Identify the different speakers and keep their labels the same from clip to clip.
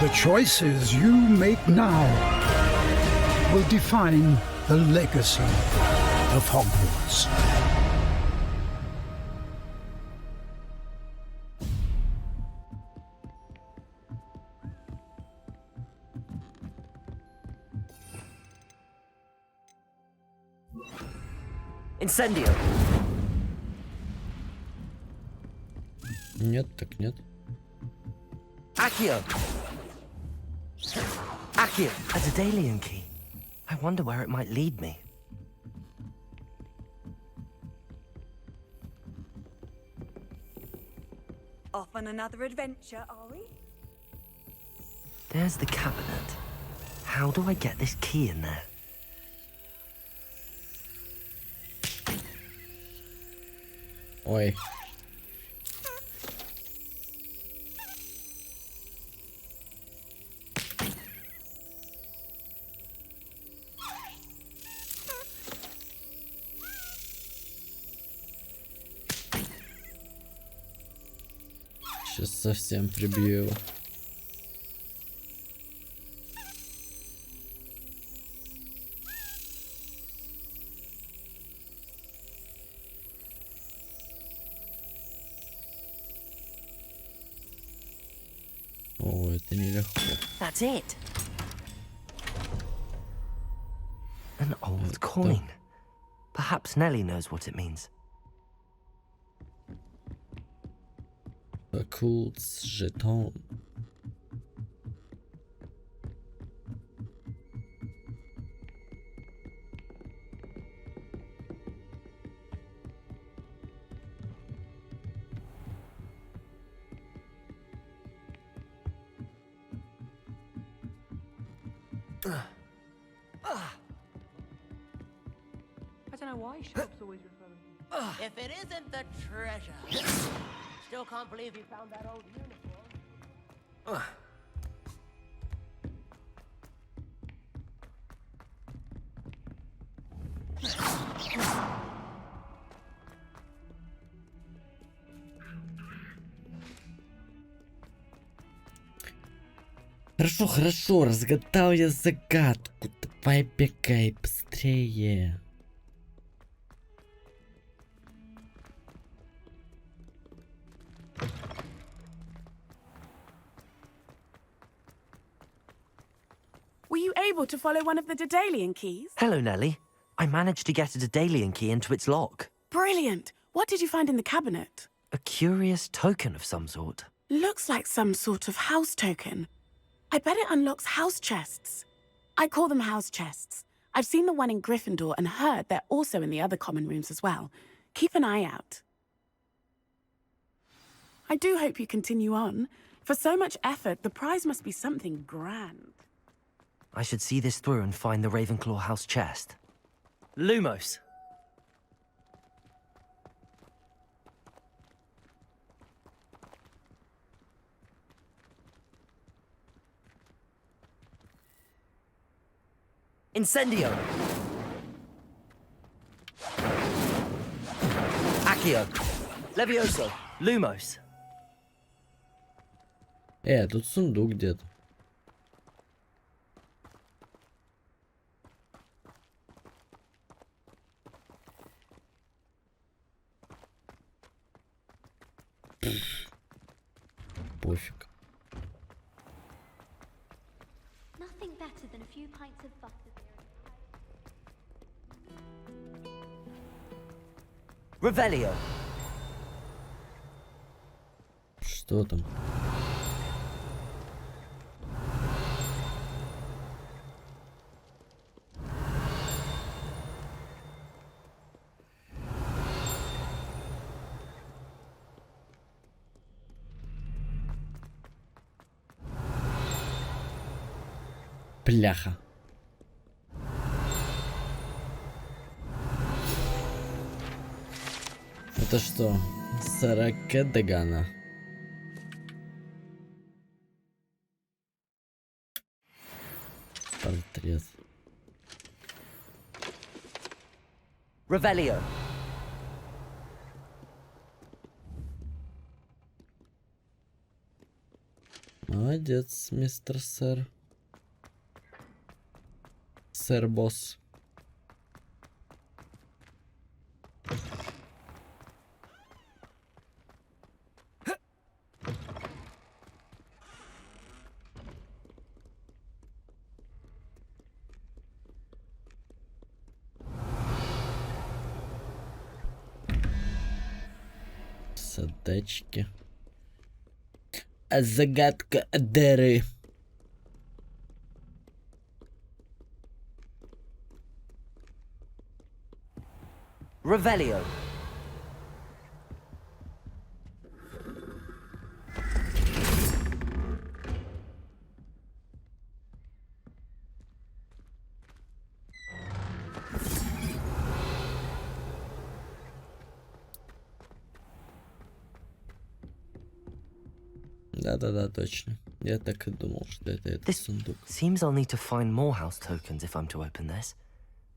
Speaker 1: The choices you make now will define the legacy of Hogwarts.
Speaker 2: Incendio.
Speaker 3: Нет, так нет.
Speaker 2: Accio. Accio. A Daedalian key. I wonder where it might lead me.
Speaker 4: Off on another adventure, are we?
Speaker 2: There's the cabinet. How do I get this key in there?
Speaker 3: Ой. Сейчас совсем прибью его. О, это нелегко.
Speaker 2: That's it. An old coin. Perhaps Nellie knows what it means.
Speaker 3: Hogwarts жетон.
Speaker 5: I don't know why Sharp's always referring to me.
Speaker 6: If it isn't the treasure. Still can't believe you found that old uniform.
Speaker 3: Хорошо, хорошо, разгадал я загадку. Давай бегай быстрее.
Speaker 4: Were you able to follow one of the Daedalian keys?
Speaker 2: Hello, Nellie. I managed to get a Daedalian key into its lock.
Speaker 4: Brilliant! What did you find in the cabinet?
Speaker 2: A curious token of some sort.
Speaker 4: Looks like some sort of house token. I bet it unlocks house chests. I call them house chests. I've seen the one in Gryffindor and heard they're also in the other common rooms as well. Keep an eye out. I do hope you continue on. For so much effort, the prize must be something grand.
Speaker 2: I should see this through and find the Ravenclaw house chest. Lumos. Incendio. Accio. Levioso. Lumos.
Speaker 3: Тут сундук где-то. Пофиг.
Speaker 7: Nothing better than a few pints of butter.
Speaker 2: Revelio.
Speaker 3: Что там? Бляха. Это что? Саракедагана. Портрет.
Speaker 2: Revelio.
Speaker 3: Молодец, мистер сэр. Сэр-босс. Задачки. Загадка дыры.
Speaker 2: Revelio.
Speaker 3: Да-да-да, точно. Я так и думал, что это этот
Speaker 2: This
Speaker 3: сундук.
Speaker 2: seems I'll need to find more house tokens if I'm to open this.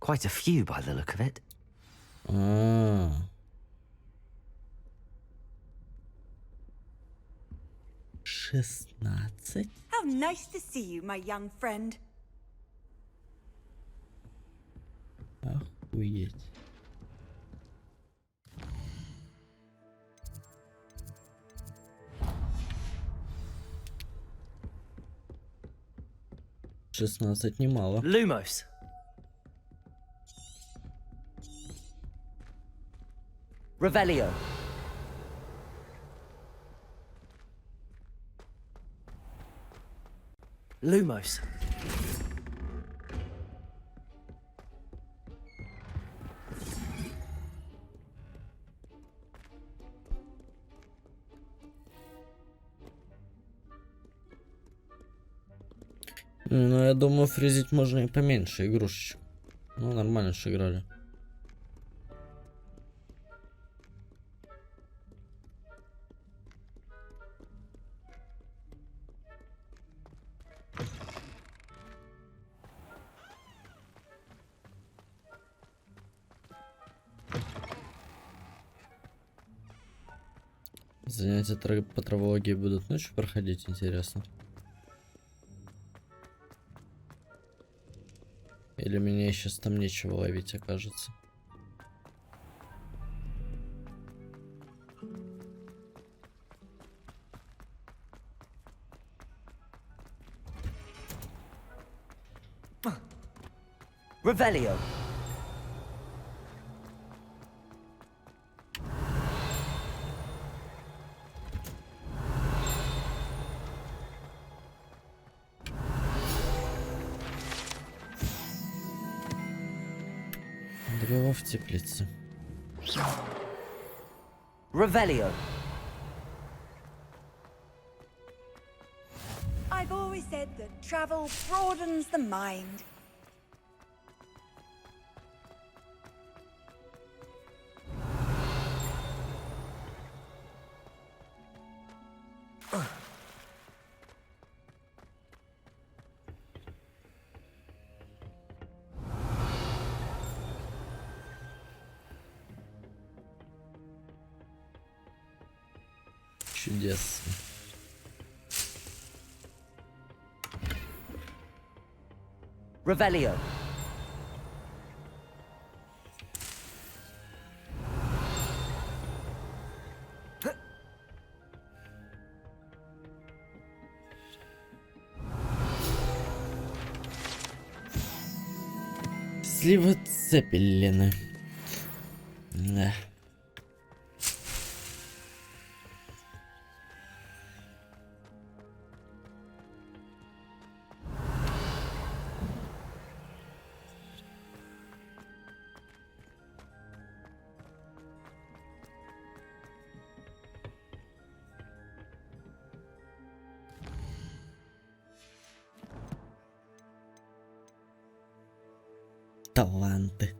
Speaker 2: Quite a few by the look of it.
Speaker 3: А. 16?
Speaker 8: How nice to see you, my young friend.
Speaker 3: Охуеть. Шестнадцать немало.
Speaker 2: Lumos. Revelio. Lumos.
Speaker 3: Ну, я думаю, фризить можно и поменьше игрушечек. Ну, нормально же играли. Занятия по травологии будут ночью проходить, интересно. Или мне сейчас там нечего ловить, окажется.
Speaker 2: Revelio.
Speaker 3: Древо в теплице.
Speaker 2: Revelio.
Speaker 8: I've always said that travel broadens the mind.
Speaker 3: Чудесно.
Speaker 2: Revelio.
Speaker 3: Слива Цеппелины. Да. Таланты.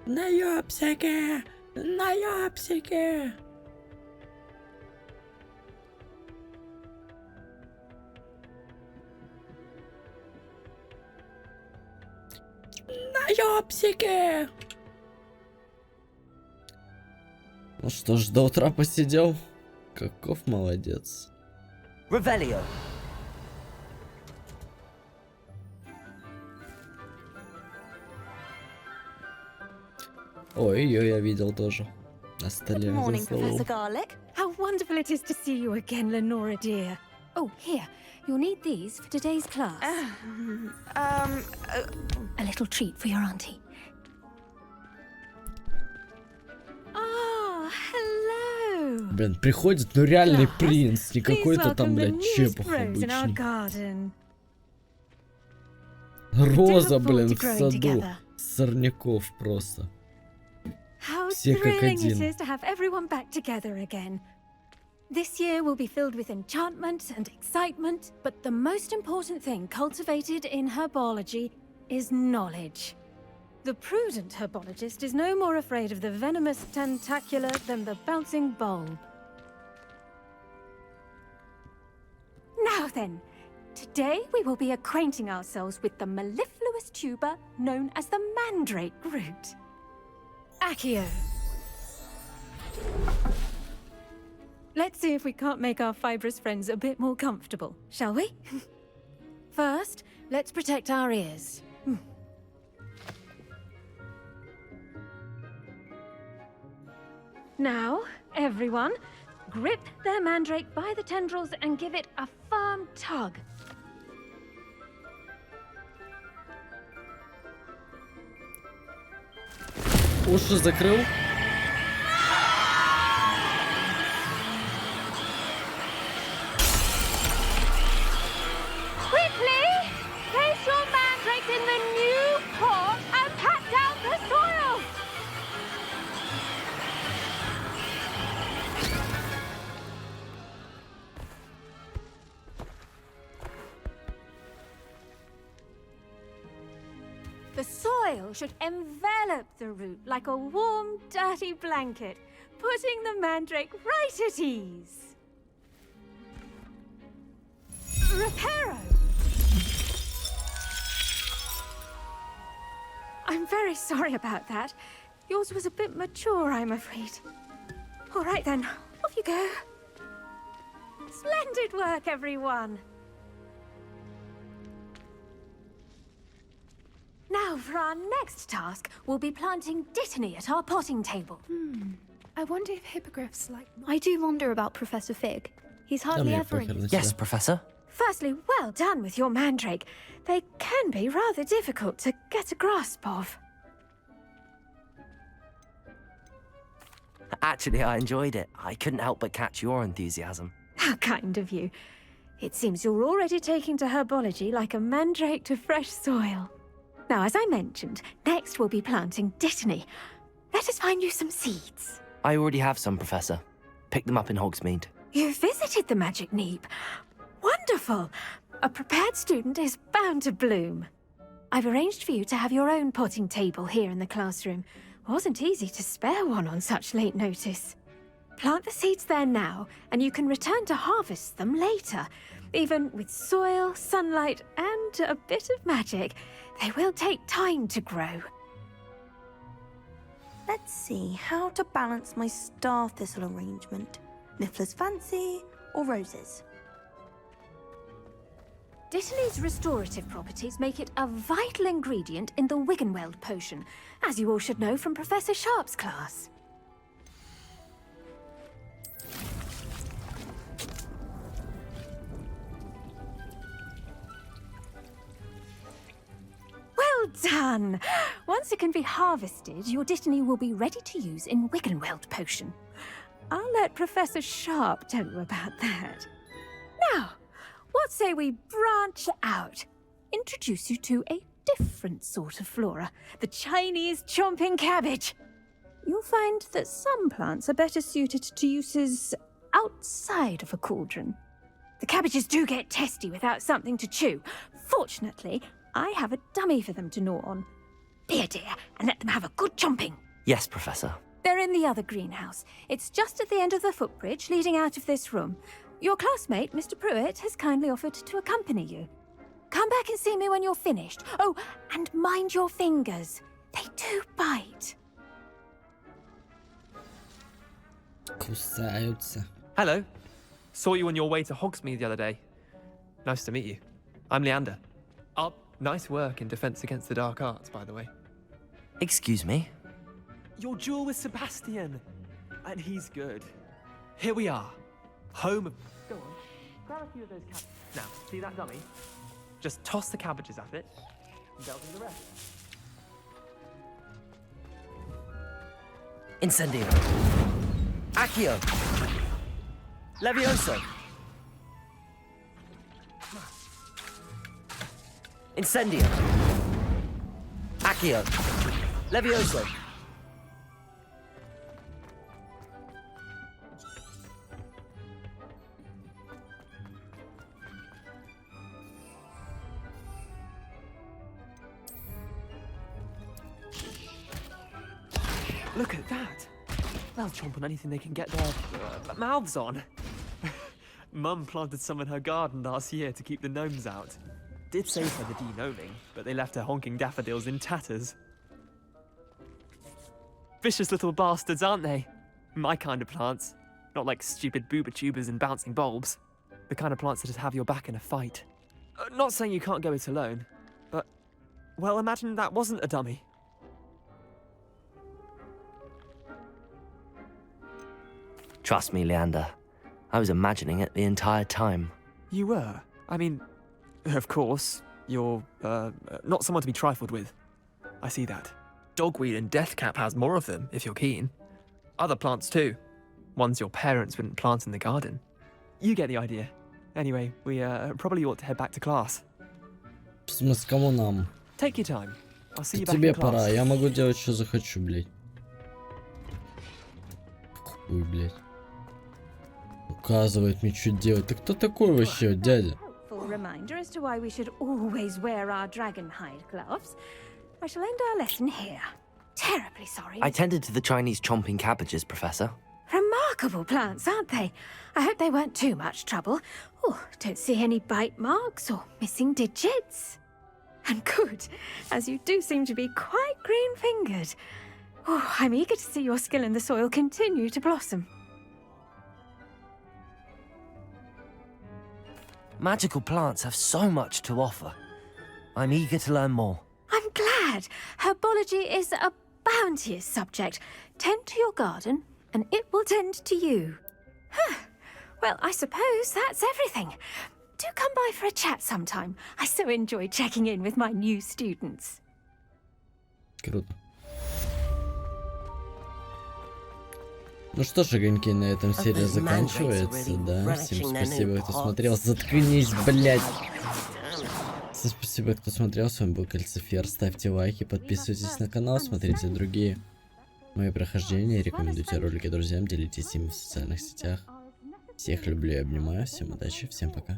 Speaker 3: Наёбсики! Наёбсики! Наёбсики! Ну что ж, до утра посидел. Каков молодец.
Speaker 2: Revelio.
Speaker 3: Ой, ее я видел тоже. На столе.
Speaker 8: Good morning,
Speaker 3: за столом.
Speaker 8: Professor Garlic.
Speaker 9: How wonderful it is to see you again, Lenora dear.
Speaker 7: Oh, here. You'll need these for today's class. A little treat for your auntie.
Speaker 9: Oh, hello.
Speaker 3: Блин, приходит, ну реальный
Speaker 9: Class,
Speaker 3: принц, не
Speaker 9: please
Speaker 3: какой-то там,
Speaker 9: welcome the
Speaker 3: блядь,
Speaker 9: newest
Speaker 3: чепух
Speaker 9: rose in our
Speaker 3: обычный.
Speaker 9: garden.
Speaker 3: Роза,
Speaker 9: look forward
Speaker 3: блин,
Speaker 9: to
Speaker 3: в
Speaker 9: growing
Speaker 3: саду.
Speaker 9: together.
Speaker 3: Сорняков просто.
Speaker 9: How
Speaker 3: Все как
Speaker 9: thrilling it
Speaker 3: один.
Speaker 9: is to have everyone back together again. This year will be filled with enchantment and excitement, but the most important thing cultivated in herbology is knowledge. The prudent herbologist is no more afraid of the venomous tentacula than the bouncing bulb. Now then, today we will be acquainting ourselves with the mellifluous tuber known as the mandrake root. Accio. Let's see if we can't make our fibrous friends a bit more comfortable, shall we? First, let's protect our ears. Now, everyone, grip their mandrake by the tendrils and give it a firm tug.
Speaker 3: Уши закрыл.
Speaker 9: Quickly, place your mandrake in the new pot and pat down the soil. The soil should envelop the root like a warm, dirty blanket, putting the mandrake right at ease. Reparo! I'm very sorry about that. Yours was a bit mature, I'm afraid. All right then, off you go. Splendid work, everyone! Now, for our next task, we'll be planting Dittany at our potting table.
Speaker 10: I wonder if hippogriffs like...
Speaker 7: I do wonder about Professor Fig. He's
Speaker 3: Да
Speaker 7: hardly
Speaker 3: мне
Speaker 7: ever in.
Speaker 3: похер на
Speaker 2: Yes,
Speaker 3: тебя.
Speaker 2: Professor.
Speaker 9: Firstly, well done with your mandrake. They can be rather difficult to get a grasp of.
Speaker 2: Actually, I enjoyed it. I couldn't help but catch your enthusiasm.
Speaker 9: How kind of you. It seems you're already taking to herbology like a mandrake to fresh soil. Now, as I mentioned, next we'll be planting Dittany. Let us find you some seeds.
Speaker 2: I already have some, Professor. Picked them up in Hogsmeade.
Speaker 9: You visited the Magic Neep. Wonderful! A prepared student is bound to bloom. I've arranged for you to have your own potting table here in the classroom. Wasn't easy to spare one on such late notice. Plant the seeds there now, and you can return to harvest them later. Even with soil, sunlight, and a bit of magic, they will take time to grow.
Speaker 8: Let's see how to balance my star thistle arrangement. Niffler's fancy or roses?
Speaker 9: Dittany's restorative properties make it a vital ingredient in the Wiggenweld potion, as you all should know from Professor Sharp's class. Well done! Once it can be harvested, your Dittany will be ready to use in Wiggenweld potion. I'll let Professor Sharp tell you about that. Now, what say we branch out? Introduce you to a different sort of flora, the Chinese chomping cabbage. You'll find that some plants are better suited to uses outside of a cauldron. The cabbages do get testy without something to chew. Fortunately, I have a dummy for them to gnaw on. Be a dear and let them have a good chomping.
Speaker 2: Yes, Professor.
Speaker 9: They're in the other greenhouse. It's just at the end of the footbridge leading out of this room. Your classmate, Mr. Pruitt, has kindly offered to accompany you. Come back and see me when you're finished. Oh, and mind your fingers. They do bite.
Speaker 3: Кусаются.
Speaker 11: Hello. Saw you on your way to Hogsmeade the other day. Nice to meet you. I'm Leander. Nice work in Defense Against the Dark Arts, by the way.
Speaker 2: Excuse me?
Speaker 11: Your duel with Sebastian. And he's good. Here we are. Home of... Go on. Grab a few of those cabbages. Now, see that dummy? Just toss the cabbages at it. And delve into the rest.
Speaker 2: Incendio. Accio. Levioso. Incendio. Accio. Levioso.
Speaker 11: Look at that. They'll chomp on anything they can get their mouths on. Mum planted some in her garden last year to keep the gnomes out. Did save her the de-gnoming, but they left her honking daffodils in tatters. Vicious little bastards, aren't they? My kind of plants. Not like stupid booba tubers and bouncing bulbs. The kind of plants that just have your back in a fight. Not saying you can't go it alone, but... well, imagine that wasn't a dummy.
Speaker 2: Trust me, Leander. I was imagining it the entire time.
Speaker 11: You were? I mean, of course, you're, not someone to be trifled with. I see that. Dogweed and deathcap has more of them, if you're keen. Other plants too. Ones your parents wouldn't plant in the garden. You get the idea. Anyway, we, probably ought to head back to class.
Speaker 3: В смысле, кому нам?
Speaker 11: Take your time. I'll see you back
Speaker 3: Тебе
Speaker 11: in class.
Speaker 3: пора, я могу делать, что захочу, блядь. Ой, блядь. Указывает мне, что делать. Ты кто такой вообще, дядя?
Speaker 9: Helpful reminder as to why we should always wear our dragon hide gloves. I shall end our lesson here. Terribly sorry.
Speaker 2: I tended to the Chinese chomping cabbages, Professor.
Speaker 9: Remarkable plants, aren't they? I hope they weren't too much trouble. Oh, don't see any bite marks or missing digits. And good, as you do seem to be quite green-fingered. Oh, I'm eager to see your skill in the soil continue to blossom.
Speaker 2: Magical plants have so much to offer. I'm eager to learn more.
Speaker 9: I'm glad. Herbology is a bounteous subject. Tend to your garden, and it will tend to you. Huh. Well, I suppose that's everything. Do come by for a chat sometime. I so enjoy checking in with my new students.
Speaker 3: Круто. Ну что ж, огоньки, на этом серия заканчивается, да. Всем спасибо, кто смотрел. Заткнись, блядь. Всем спасибо, кто смотрел. С вами был Calcifer. Ставьте лайки, подписывайтесь на канал, смотрите другие мои прохождения, рекомендуйте ролики друзьям, делитесь ими в социальных сетях. Всех люблю и обнимаю. Всем удачи, всем пока.